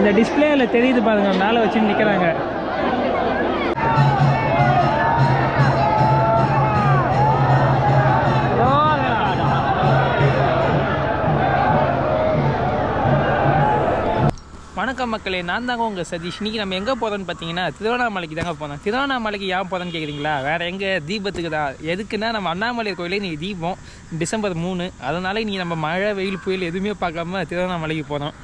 அந்த டிஸ்பிளேல தெரியுது பாருங்க, மேலே வச்சு நிற்கிறாங்க. வணக்கம் மக்களே, நான் தாங்க உங்கள் சதீஷ். இன்றைக்கி நம்ம எங்கே போகிறோன்னு பார்த்தீங்கன்னா திருவண்ணாமலைக்கு தாங்க போனோம். திருவண்ணாமலைக்கு ஏன் போகிறோன்னு கேட்குறீங்களா? வேறு எங்கே? தீபத்துக்கு தான். எதுக்குன்னா நம்ம அண்ணாமலை கோயிலே இன்றைக்கி தீபம் டிசம்பர் 3. அதனால் இன்றைக்கி நம்ம மழை வெயில் புயல் எதுவுமே பார்க்காம திருவண்ணாமலைக்கு போகிறோம்.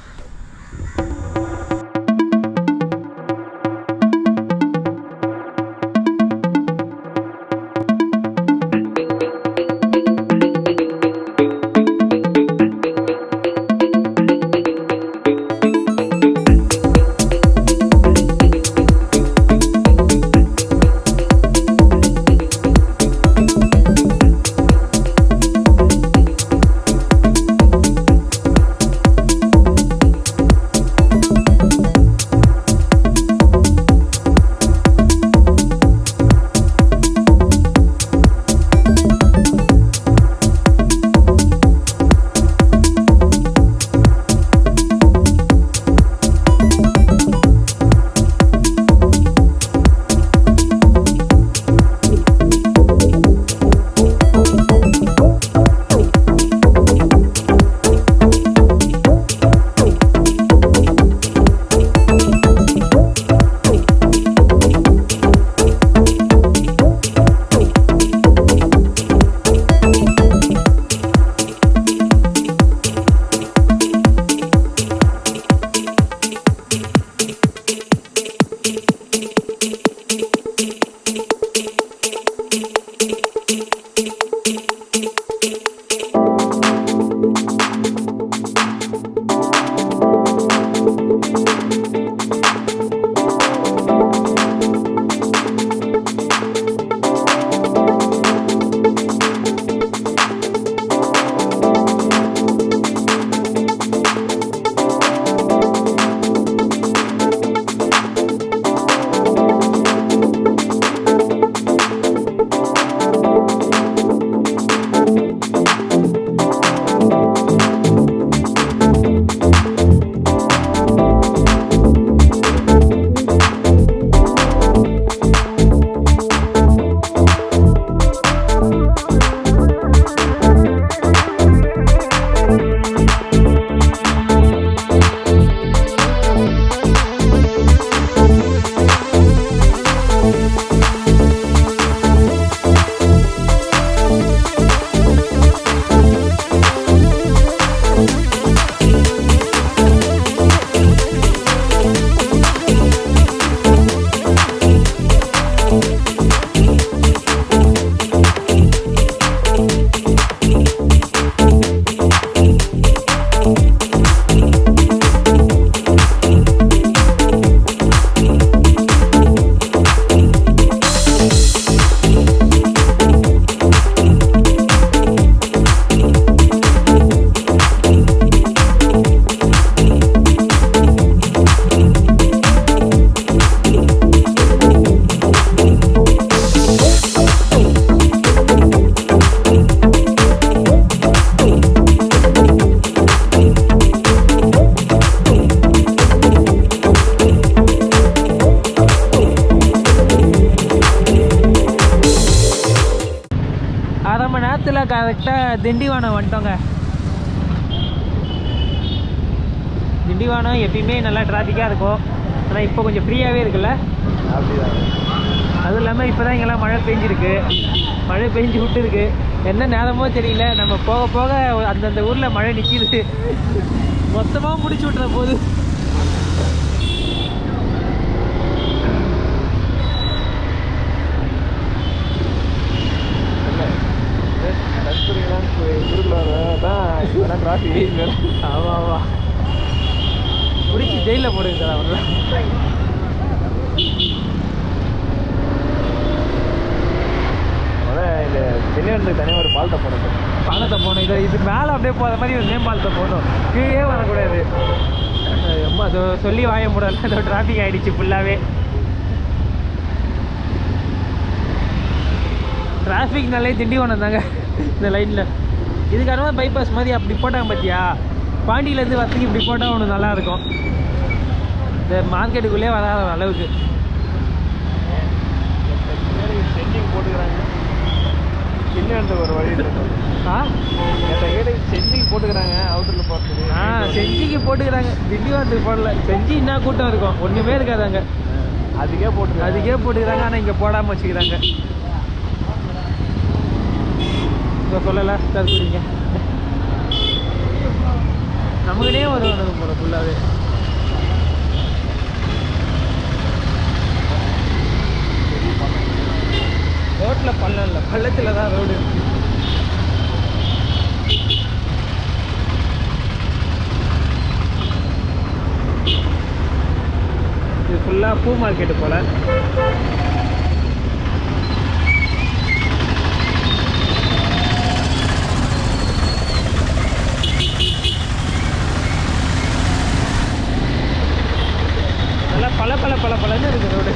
கரெக்டாக திண்டிவனம் வந்துட்டோங்க. திண்டிவனம் எப்பயுமே நல்லா டிராஃபிக்காக இருக்கும், ஆனால் இப்போ கொஞ்சம் ஃப்ரீயாகவே இருக்குல்ல. அப்படிதான். அதுவும் இல்லாமல் இப்போ தான் இங்கெல்லாம் மழை பெஞ்சிருக்கு, மழை பெஞ்சு விட்டுருக்கு. என்ன நேரமோ தெரியல, நம்ம போக போக அந்தந்த ஊரில் மழை நிற்கிது, மொத்தமாக முடிச்சு விட்டுற போது. ஆமாம் ஆமாம், பிடிச்சி ஜெயிலில் போடுங்க சார் அவரெல்லாம். இந்த திண்டிவனத்துக்கு தனியாக ஒரு பாலத்தை போடணும், பாலத்தை போகணும். இது மேலே அப்படியே போகிற மாதிரி ஒரு மேம்பாலத்தை போகணும், கீழே வரக்கூடாது. ரொம்ப அது சொல்லி வாய முடியல, அதோ டிராஃபிக் ஆகிடுச்சு ஃபுல்லாகவே. டிராஃபிக்னாலே திண்டிவனம் தாங்க இந்த லைனில். இதுக்கான பைபாஸ் மாதிரி அப்படி போட்டாங்க பார்த்தியா, பாண்டியிலேருந்து வசதிக்கு இப்படி போட்டால் ஒன்று நல்லாயிருக்கும். இந்த மார்க்கெட்டுக்குள்ளே வராத அளவுக்கு. செஞ்சிங் போட்டுக்கிறாங்க, சின்ன ஒரு வழி செஞ்சிங் போட்டுக்கிறாங்க அவுட்டரில் போகிறதுக்கு. செஞ்சிக்கு போட்டுக்கிறாங்க, திண்டிவனத்துக்கு போடல. செஞ்சு என்ன கூட்டம் இருக்கும், ஒன்றுமே இருக்காது அங்கே. அதுக்கே போட்டுக்கிறாங்க. ஆனால் இங்கே போடாமல் வச்சுக்கிறாங்க. இப்போ சொல்லலை சார் குடிங்க, நமக்குனே வருவானது போல ஃபுல்லாகவே. ரோட்டில் பள்ளம் இல்லை, பள்ளத்தில் தான் ரோடு. இது ஃபுல்லாக பூ மார்க்கெட்டு போல். நல்லா பழன்னு இருக்குது ரோடு.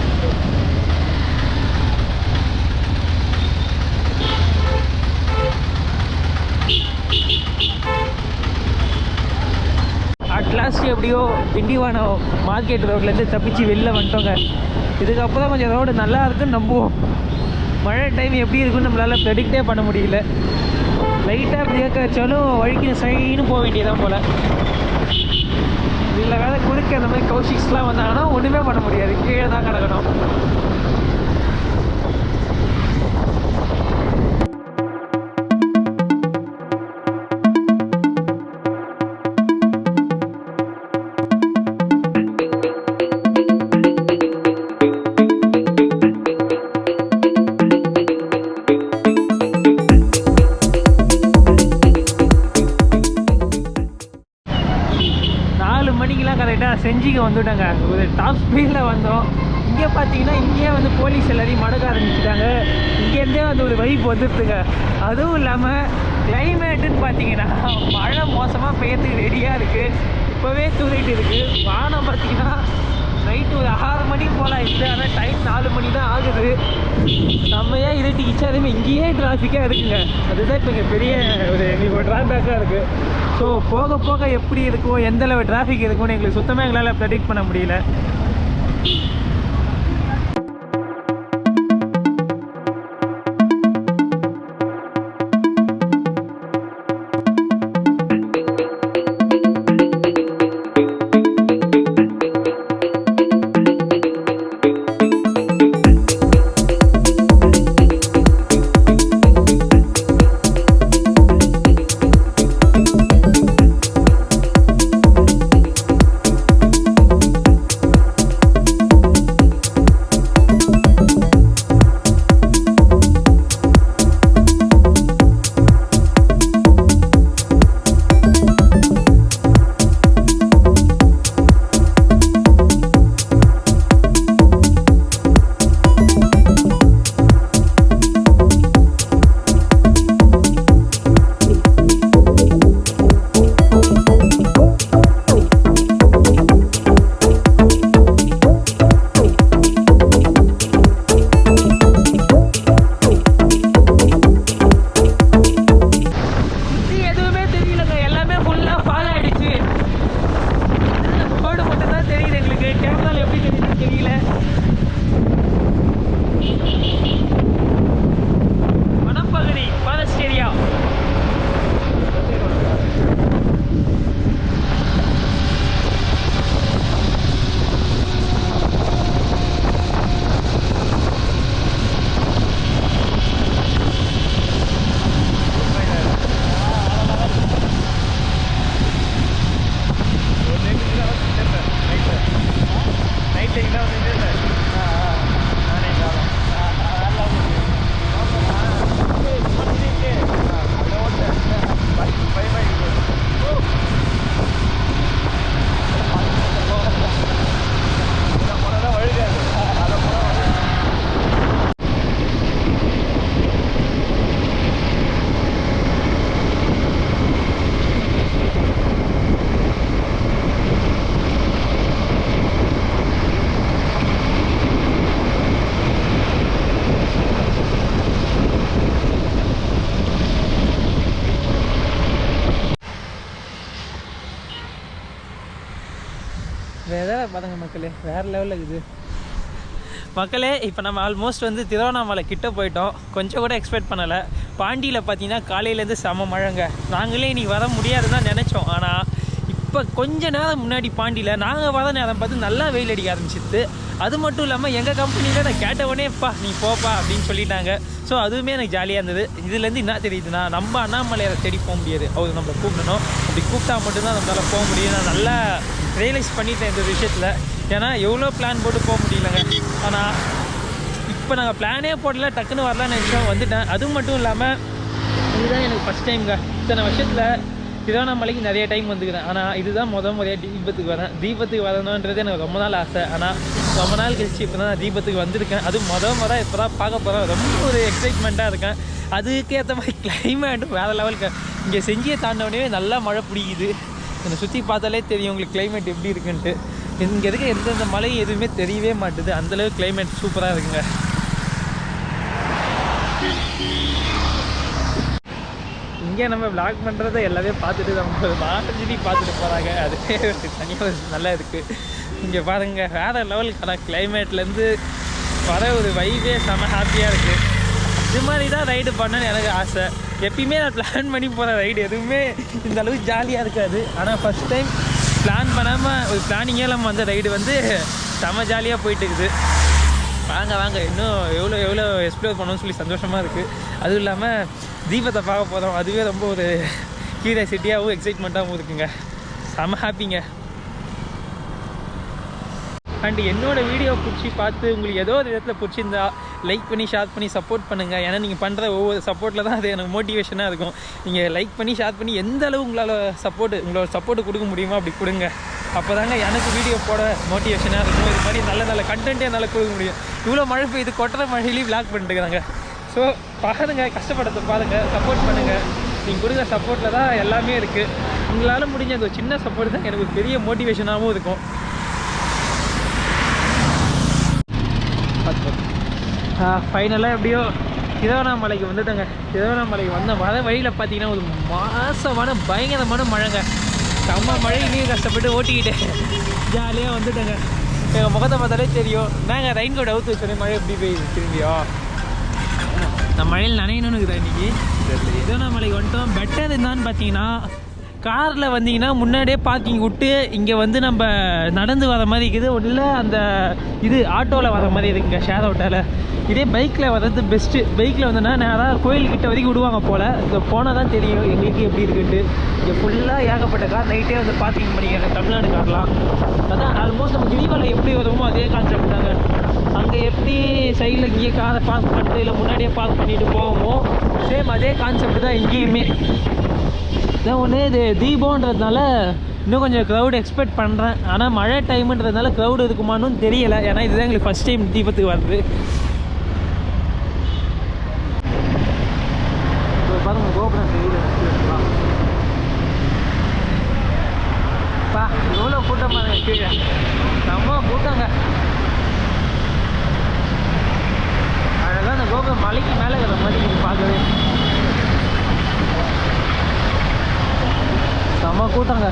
அட்லாஸ்ட் எப்படியோ திண்டிவனம் மார்க்கெட் ரோட்லேருந்து தப்பிச்சு வெளில வந்துட்டோங்க. இதுக்கப்புறம் தான் கொஞ்சம் ரோடு நல்லா இருக்குன்னு நம்புவோம். மழை டைம் எப்படி இருக்குன்னு நம்மளால் ப்ரெடிக்டே பண்ண முடியல. லைட்டாக பிரேக் வச்சாலும் வழிக்கு சைன்னு போக வேண்டியதான் போல். இதில் வேலை குறுக்க அந்த மாதிரி கௌஷிக்ஸ்லாம் வந்தாங்கன்னா ஒன்றுமே பண்ண முடியாது, கீழே தான் கிடக்கணும். செஞ்சிக்கு வந்துவிட்டாங்க, ஒரு டாப் ஸ்பீடில் வந்தோம். இங்கே பார்த்தீங்கன்னா இங்கேயே வந்து போலீஸ் எல்லாரையும் மடக்க ஆரம்பிச்சுட்டாங்க. இங்கேருந்தே வந்து ஒரு வைப் வந்துடுதுங்க. அதுவும் இல்லாமல் கிளைமேட்டுன்னு பார்த்தீங்கன்னா மழை மோசமாக பெய்யறதுக்கு ரெடியாக இருக்குது. இப்போவே தூரிட்டு இருக்குது. வானம் பார்த்தீங்கன்னா நைட்டு ஒரு 6 மணி போல் ஆயிடுச்சு. ஆனால் டைம் 4 மணி தான் ஆகுது. செம்மையாக இருட்டிக்கிச்சு. அதேமாதிரி இங்கேயே டிராஃபிக்காக இருக்குங்க. அதுதான் இப்போ இங்கே பெரிய ஒரு எங்களுக்கு ஒரு ட்ராபேக்காக இருக்குது. ஸோ போக போக எப்படி இருக்கும், எந்த அளவு டிராஃபிக் இருக்கும்னு எங்களுக்கு சுத்தமாக எங்களால் ப்ரெடிக்ட் பண்ண முடியல. வெதரை பாருங்க மக்களே, வேறு லெவலில் இருக்குது மக்களே. இப்போ நம்ம ஆல்மோஸ்ட் வந்து திருவண்ணாமலை கிட்ட போயிட்டோம். கொஞ்சம் கூட எக்ஸ்பெக்ட் பண்ணலை. பாண்டியில் பார்த்தீங்கன்னா காலையிலேருந்து செம மழைங்க. நாங்களே இன்றைக்கி வர முடியாதுன்னு தான் நினச்சோம். ஆனால் இப்போ கொஞ்ச நேரம் முன்னாடி பாண்டியில் நாங்கள் வர நேரம் பார்த்து நல்லா வெயில் அடிக்க ஆரம்பிச்சிது. அது மட்டும் இல்லாமல் எங்கள் கம்பெனியில் நான் கேட்டவொடனேப்பா நீ போப்பா அப்படின்னு சொல்லிட்டாங்க. ஸோ அதுவுமே எனக்கு ஜாலியாக இருந்தது. இதுலேருந்து என்ன தெரியுதுன்னா, நம்ம அண்ணாமலையை தேடி போக முடியாது, அவர் நம்மளை கூப்பிடணும். அப்படி கூப்பிட்டா மட்டும்தான் நம்மளால் போக முடியும். நான் நல்லா ரியலைஸ் பண்ணிட்டேன் இந்த விஷயத்தில். ஏன்னா எவ்வளோ பிளான் போட்டு போக முடியலங்க. ஆனால் இப்போ நாங்கள் பிளானே போடல, டக்குன்னு வரலான்னு நினச்சோம், வந்துட்டேன். அது மட்டும் இல்லாமல் இதுதான் எனக்கு ஃபஸ்ட் டைம்ங்க. இத்தனை வருஷத்தில் திருவண்ணாமலைக்கு நிறைய டைம் வந்துக்கிறேன். ஆனால் இதுதான் முறையாக தீபத்துக்கு வரேன். தீபத்துக்கு வரணுன்றது எனக்கு ரொம்ப நாள் ஆசை. ஆனால் ரொம்ப நாள் கழிச்சு இப்போ தான் தீபத்துக்கு வந்திருக்கேன். அதுவும் முறை இப்போ தான் பார்க்க போகிறேன். ரொம்ப ஒரு எக்ஸைட்மெண்ட்டாக இருக்கேன். அதுக்கேற்ற மாதிரி கிளைமேட்டும் வேறு லெவலுக்கு. இங்கே செஞ்சியை தாண்டவனே நல்லா மழை பிடிக்குது. என்னை சுற்றி பார்த்தாலே தெரியும் உங்களுக்கு கிளைமேட் எப்படி இருக்குன்ட்டு. இங்கே இருக்க எந்தெந்த மழை எதுவுமே தெரியவே மாட்டுது. அந்தளவுக்கு கிளைமேட் சூப்பராக இருக்குங்க. இங்கே நம்ம விளாக் பண்ணுறதை எல்லாமே பார்த்துட்டு நம்ம மார்ஜினி பார்த்துட்டு போகிறாங்க. அதுவே தனியாக நல்லா இருக்குது. இங்கே பாருங்கள் வேறு லெவலுக்கான கிளைமேட்லேருந்து வர ஒரு வைவே செம்ம ஹாப்பியாக இருக்குது. இது மாதிரி தான் ரைடு பண்ணணுன்னு எனக்கு ஆசை. எப்பயுமே நான் பிளான் பண்ணி போகிற ரைடு எதுவுமே இந்த அளவுக்கு ஜாலியாக இருக்காது. ஆனால் ஃபஸ்ட் டைம் பிளான் பண்ணாமல் ஒரு பிளானிங்கே இல்லாமல் வந்த ரைடு வந்து செம்ம ஜாலியாக போயிட்டு இருக்குது. வாங்க இன்னும் எவ்வளோ எக்ஸ்ப்ளோர் பண்ணணும்னு சொல்லி சந்தோஷமாக இருக்குது. அதுவும் இல்லாமல் தீபத்தை பார்க்க போகிறோம். அதுவே ரொம்ப ஒரு கியூரியாசிட்டியாகவும் எக்ஸைட்மெண்ட்டாகவும் இருக்குங்க. செம்ம ஹாப்பிங்க. அண்ட் என்னோடய வீடியோ பிடிச்சி பார்த்து உங்களுக்கு ஏதோ ஒரு விதத்தில் பிடிச்சிருந்தா லைக் பண்ணி ஷேர் பண்ணி சப்போர்ட் பண்ணுங்கள். ஏன்னா நீங்கள் பண்ணுற ஒவ்வொரு சப்போர்ட்டில் தான் அது எனக்கு மோட்டிவேஷனாக இருக்கும். நீங்கள் லைக் பண்ணி ஷேர் பண்ணி எந்த அளவு உங்களோட சப்போர்ட்டு கொடுக்க முடியுமோ அப்படி கொடுங்க. அப்போ தாங்க எனக்கு வீடியோ போட மோட்டிவேஷனாக இருக்கும். இது மாதிரி நல்ல கண்டென்ட்டே என்னால் கொடுக்க முடியும். இவ்வளோ மழை பெய்யுது, கொட்டுற மழையிலையும் விளாக் பண்ணிட்டுருக்காங்க. ஸோ பாருங்கள், கஷ்டப்படத்தை பாருங்கள், சப்போர்ட் பண்ணுங்கள். நீங்கள் கொடுக்குற சப்போர்ட்டில் தான் எல்லாமே இருக்குது. உங்களால் முடிஞ்ச அந்த சின்ன சப்போர்ட் தான் எனக்கு பெரிய மோட்டிவேஷனாகவும் இருக்கும். ஃபைனலாக எப்படியோ திருவண்ணாமலைக்கு வந்துட்டேங்க. திருவண்ணாமலைக்கு வர வழியில் பார்த்தீங்கன்னா ஒரு மாசமான பயங்கரமான மழைங்க. செம்ம மழையிலையும் கஷ்டப்பட்டு ஓட்டிக்கிட்டேன் ஜாலியாக வந்துட்டேங்க. எங்கள் முகத்தை பார்த்தாலே தெரியும். நாங்கள் ரெயின் கோட் அவுத்து வச்சோன்னே மழை எப்படி பெய்யுது திரும்பியோ. நான் மழையில் நனையணும்னு இருக்குதா இன்றைக்கி. திருவண்ணாமலைக்கு வந்துட்டோம். பெட்டர் இருந்தான்னு பார்த்தீங்கன்னா காரில் வந்தீங்கன்னா முன்னாடியே பார்க்கிங் விட்டு இங்கே வந்து நம்ம நடந்து வர மாதிரி இருக்குது. ஒன்றும் இல்லை அந்த ஆட்டோவில் வர மாதிரி இருக்குங்க, ஷேர் ஆட்டோவில். இதே பைக்கில் வர்றது பெஸ்ட்டு. பைக்கில் வந்தோன்னா நேராக கோயில்கிட்ட வரைக்கும் விடுவாங்க போல். இங்கே போனால் தான் தெரியும் எங்களுக்கு எப்படி இருக்குன்ட்டு. இங்கே ஃபுல்லாக ஏகப்பட்ட கார் நைட்டே வந்து பார்க்கிங் பண்ணிக்கிறாங்க, தமிழ்நாடு கார்லாம். அதான் ஆல்மோஸ்ட் நம்ம கிரிவலம் எப்படி வருமோ அதே கான்செப்ட் தாங்க. அங்கே எப்படி சைடில் இங்கே காரை பார்க் பண்ணிட்டு இல்லை முன்னாடியே பார்க் பண்ணிட்டு போவோமோ சேம் அதே கான்செப்ட் தான் இங்கேயுமே. இதான் ஒன்று, இது தீபம்ன்றதுனால இன்னும் கொஞ்சம் க்ரௌடு எக்ஸ்பெக்ட் பண்ணுறேன். ஆனால் மழை டைமுன்றதுனால க்ரௌடு இருக்குமான்னு தெரியலை. ஏன்னா இதுதான் எங்களுக்கு ஃபஸ்ட் டைம் தீபத்துக்கு வருது. பாருங்கள் கோபுரம் தெரியுதுப்பா, எவ்வளோ கூட்டமாக கீழே செம்ம கூட்டங்க. அழகாக அந்த கோபுரம் மலைக்கு மேலே இருக்கிற மாதிரி இது பார்க்கவே செம்ம கூட்டங்க.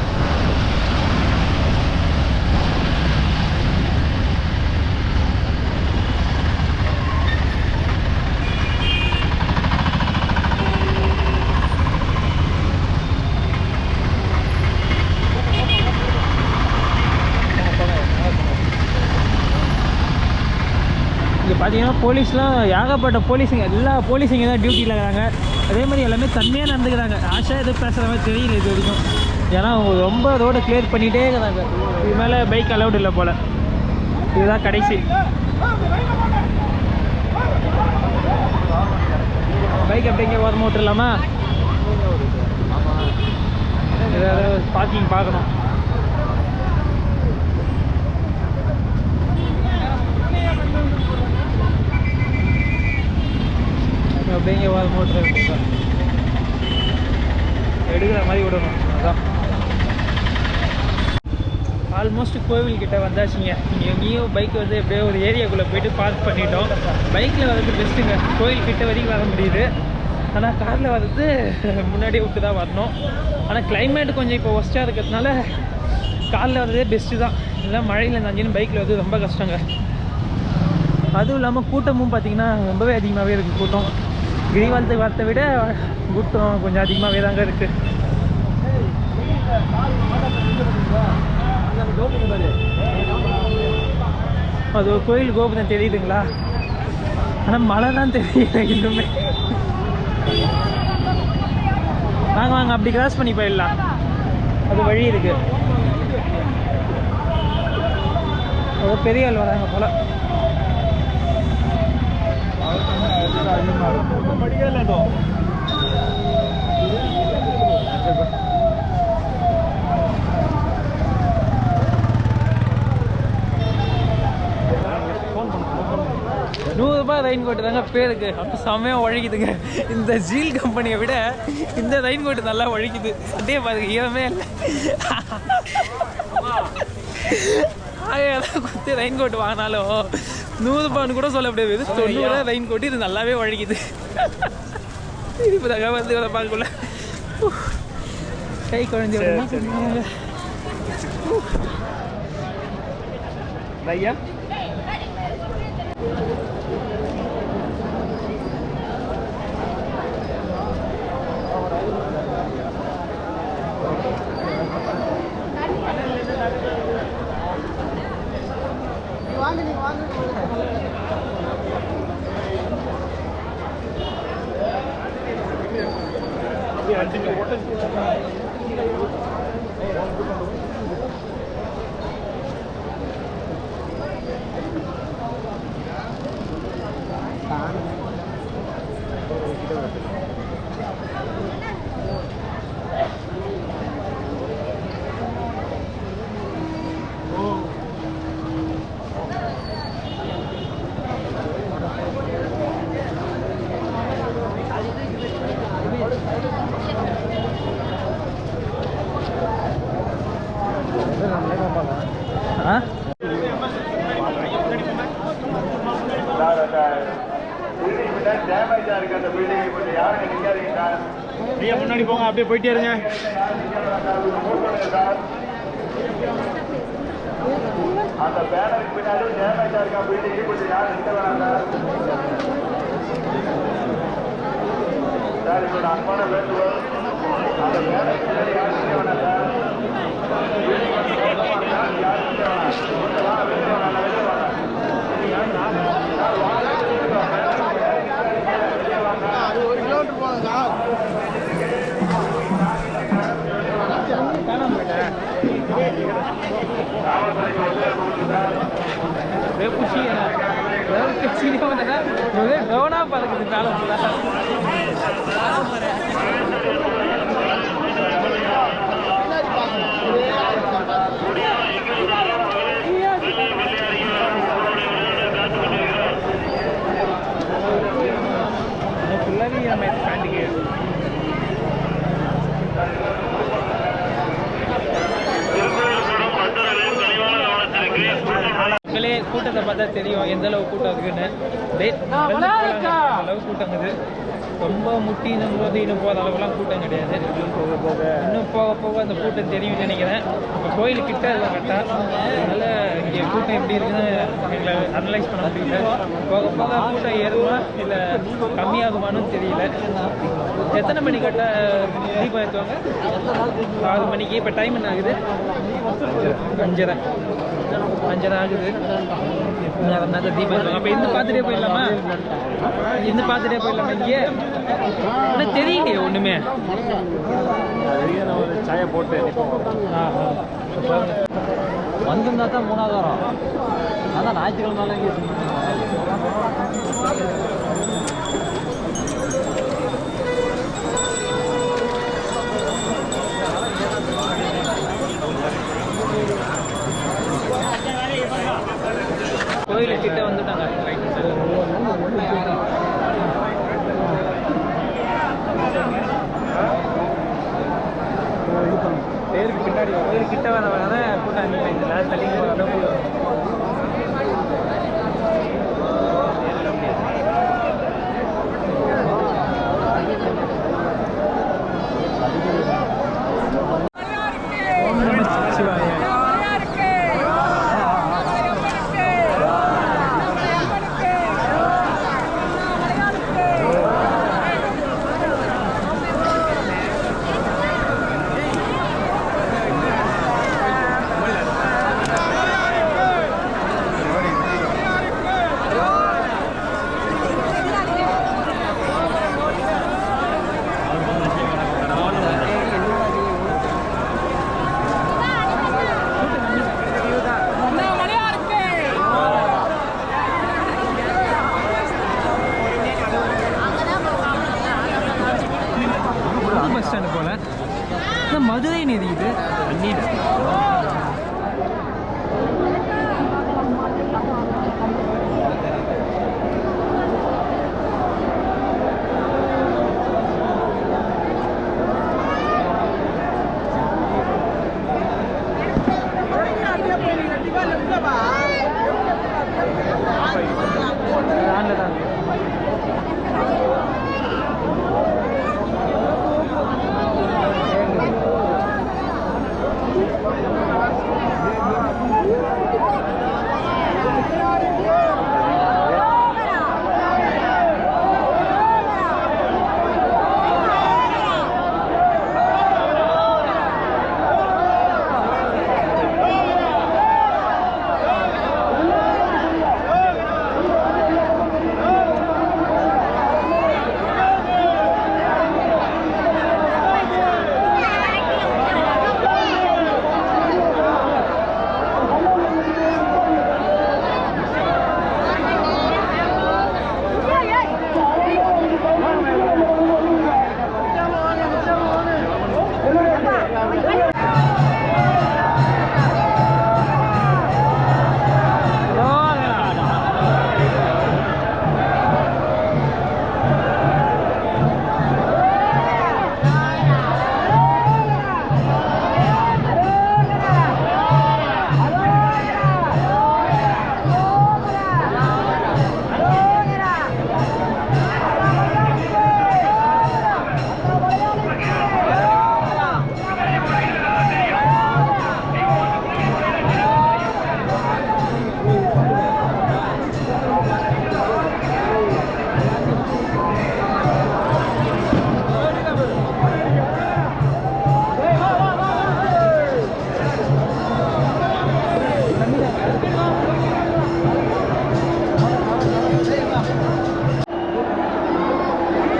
இங்கே பார்த்தீங்கன்னா போலீஸ்லாம் ஏகப்பட்ட போலீஸுங்க, எல்லா போலீஸுங்க தான் டியூட்டியில் இருக்கிறாங்க. அதே மாதிரி எல்லாமே தன்மையாக நடந்துக்கிறாங்க. ஆஷா எதுவும் பேசுகிற மாதிரி தெரியல இது வரைக்கும். ஏன்னா அவங்க ரொம்ப ரோடை கிளியர் பண்ணிகிட்டே இருக்கிறாங்க. இது மேலே பைக் அலௌட் இல்லை போல். இதுதான் கடைசி பைக். அப்படிங்க ஓரம் ஓட்டு இல்லாமல் ஏதாவது பார்க்கிங் பார்க்கணும். அப்படிங்க ஓரம் ஓட்டு எடுக்கிற மாதிரி விடணும். அதான் ஆல்மோஸ்ட் கோவில்கிட்ட வந்தாச்சுங்க. இங்கே எங்கேயும் பைக் வந்து எப்படியோ ஒரு ஏரியாக்குள்ளே போய்ட்டு பார்க் பண்ணிட்டோம். பைக்கில் வர்றது பெஸ்ட்டுங்க, கோவில்கிட்ட வரைக்கும் வர முடியுது. ஆனால் காரில் வர்றது முன்னாடியே விட்டு தான் வரணும். ஆனால் கிளைமேட் கொஞ்சம் இப்போ ஒஸ்ட்டாக இருக்கிறதுனால காரில் வர்றதே பெஸ்ட்டு தான். இல்லை மழையில் நஞ்சின்னு பைக்கில் வந்து ரொம்ப கஷ்டங்க. அதுவும் இல்லாமல் கூட்டமும் பார்த்திங்கன்னா ரொம்பவே அதிகமாகவே இருக்குது. கூட்டம் கிரிவலத்துக்கு வரத்தை விட கூட்டம் கொஞ்சம் அதிகமாகவே தாங்க இருக்குது. அது ஒரு கோயில் கோபுரம் தெரியுதுங்களா? ஆனால் மழை தான் தெரியல இன்னுமே. வாங்க வாங்க அப்படி கிராஸ் பண்ணி போயிடலாம், அது வழி இருக்கு. அது பெரிய ஆள் வராங்க போல. ₹100 ரெயின் கோட்டு தாங்க பேருக்கு. அப்போ செம்மையாக உழைக்குதுங்க. இந்த ஜீல் கம்பெனியை விட இந்த ரெயின் கோட்டு நல்லா உழைக்குது. அப்படியே பாருங்க, ஈரமே இல்லை. குத்து ரெயின் கோட்டு வாங்கினாலும் ₹100 கூட சொல்ல முடியாது. 90 ரெயின் கோட்டு இது நல்லாவே உழைக்குது. இப்போ தாங்க வந்து பார்க்கல கை குழந்தை ஐயா. முன்னாடி போங்க, அப்படியே போயிட்டே இருங்க. அந்த பேனருக்கு பின்னாடி டேமேஜா இருக்கா பில்டிங், கொஞ்சம் யாரும் நிக்க வேணாம் சார். இப்போ அன்பான வேண்டுகோள், அந்த பேனருக்கு பின்னாடி யாரும் நிக்க வேணாம் சார். யாரும் நிக்க வேணாம், வெளியே வாங்க, வெளியே வாங்க. அது 1 கிலோமீட்டர் போகணும் சார். கவனா பறக்குது காலம். ஃபுல்லாகவே நம்ம பேண்டிக்கு மக்களே கூட்டத்தை பார்த்தா தெரியும் எந்த அளவு கூட்டம் இருக்குன்னு. அளவு கூட்டம் இருக்குது. ரொம்ப முட்டினும் போது இன்னும் போகிற அளவுலாம் கூட்டம் கிடையாது. இன்னும் போக போக அந்த கூட்டம் தெரியும்னு நினைக்கிறேன். இப்போ கோயிலுக்கிட்ட இல்லை கரெக்டாக, அதனால் இங்கே கூட்டம் எப்படி இருக்குன்னு எங்களை அனலைஸ் பண்ண முடியல. போக போக கூட்டம் ஏறுமா இல்லை கம்மியாகுமான்னு தெரியல. எத்தனை மணி கட்ட தீபம் ஏற்றுவாங்க? 6 மணிக்கு. இப்போ டைம் என்ன ஆகுது? 5:30 ஆகுது. அதனால தீபம் ஏற்றுவாங்க. அப்போ இருந்து பார்த்துட்டே போயிடலாமா? இருந்து பார்த்துட்டே போயிடலாமா? இங்கே ஆனால் தெரியலையே ஒன்றுமே. சாயை போட்டு வந்திருந்தா தான் 3வது வாரம். அதான் ஞாயிற்றுக்கிழமை இங்கே கோயிலுக்கிட்ட வந்துட்டாங்க. ரைட் சைடில் பேருக்கு பின்னாடி கோயிலுக்கிட்ட வர வர கூட்டம் இல்லை. தள்ளி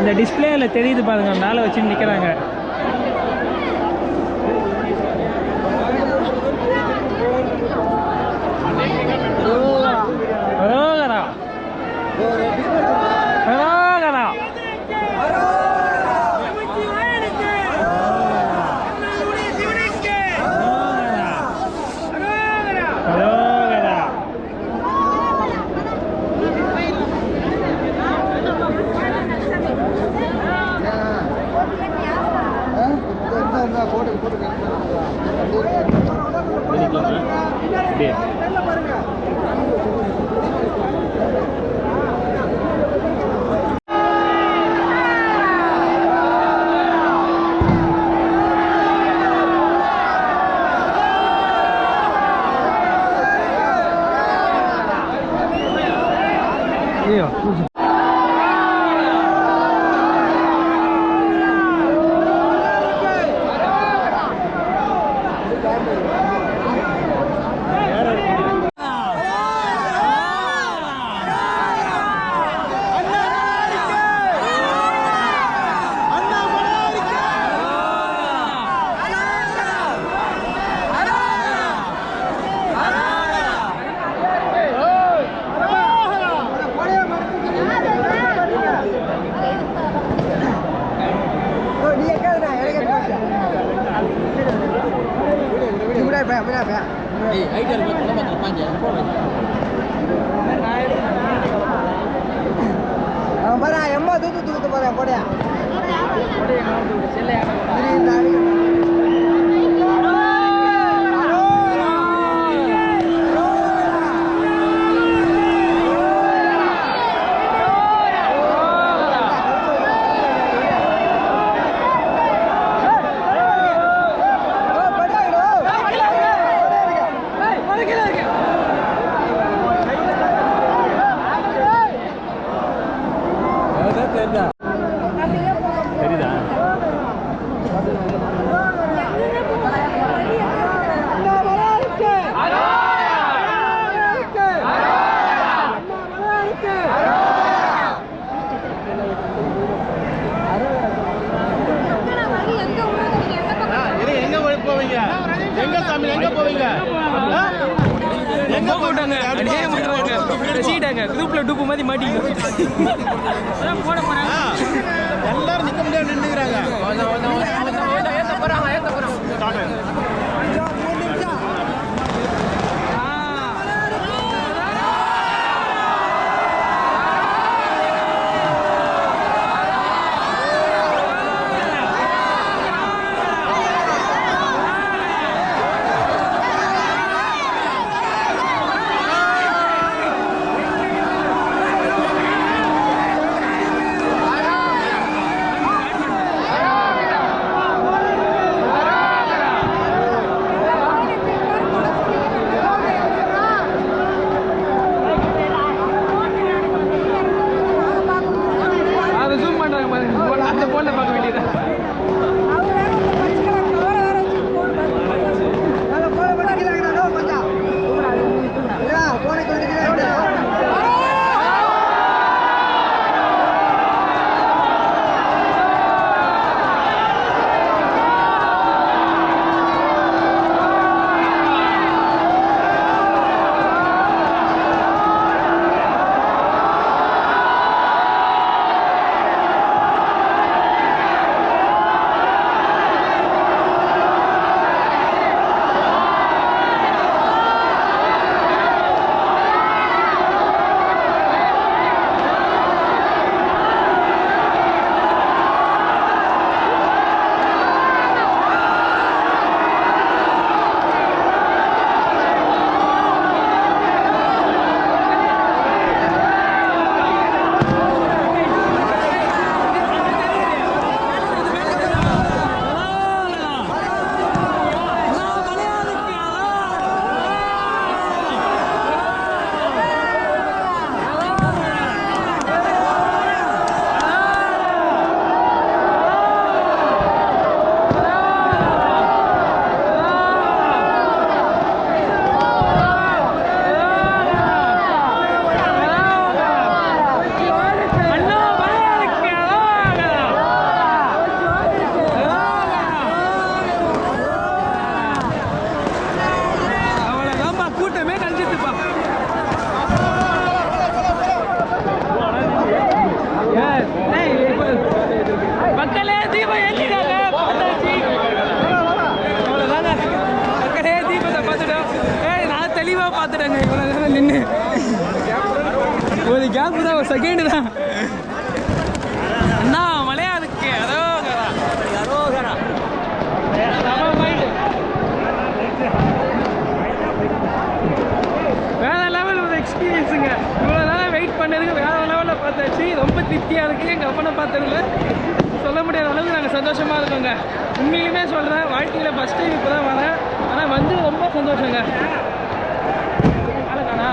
அந்த டிஸ்பிளேல தெரியுது பாருங்க, மேலே வச்சு நிற்கிறாங்க. குரூப்ல டூப்பு மாதிரி மாட்டிங்க எல்லாரும் நிக்க முடியாது நின்னுறாங்க. தூரமாக பார்த்துட்டாங்க இவ்வளோ நேரம் நின்று. ஒரு கேப் தான், ஒரு செகண்டு தான். என்ன மழையா இருக்கு. அரோகரா அரோகரா. வேற லெவல் ஒரு எக்ஸ்பீரியன்ஸுங்க. இவ்வளோ நேரம் வெயிட் பண்ணதுக்கு வேற லெவலில் பார்த்தாச்சு. ரொம்ப திருப்தியாக இருக்குது. எங்கள் அப்பனை பார்த்ததில்ல சொல்ல முடியாத அளவுக்கு நாங்கள் சந்தோஷமாக இருக்கோங்க. உண்மையிலுமே சொல்கிறேன், வாழ்க்கையில் ஃபஸ்ட் டைம் இப்போ தான் வரேன். ஆனால் வந்து ரொம்ப சந்தோஷங்க. ஆளுக்கானா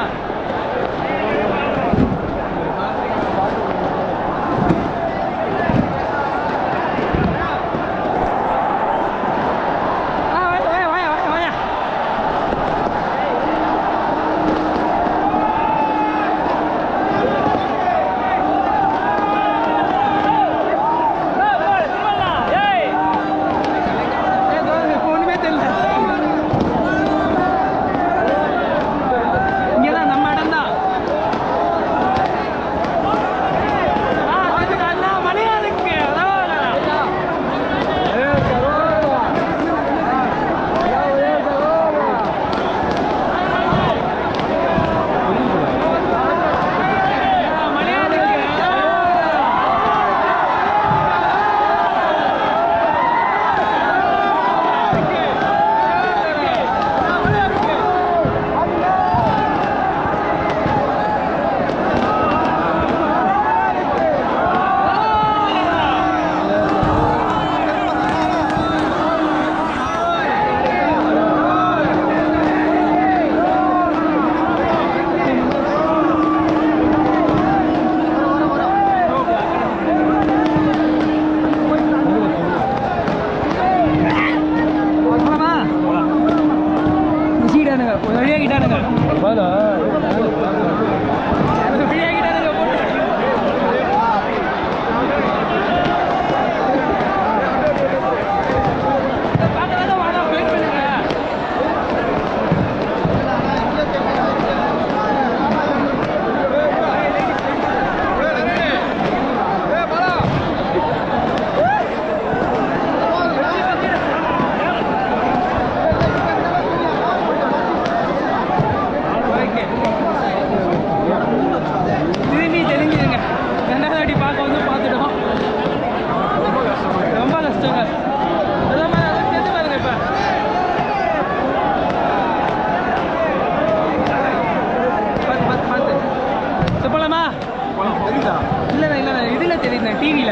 டிவியில்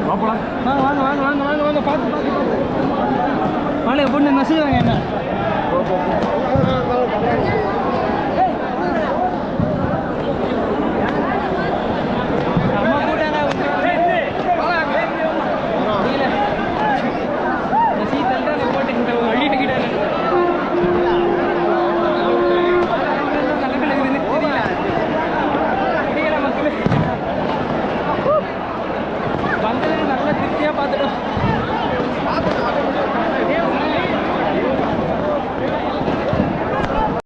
வாங்க வாங்க வாங்க வாங்க வாங்க பார்த்து பார்த்து பார்த்து வாழையை பொண்ணு நசுக்குறாங்க என்ன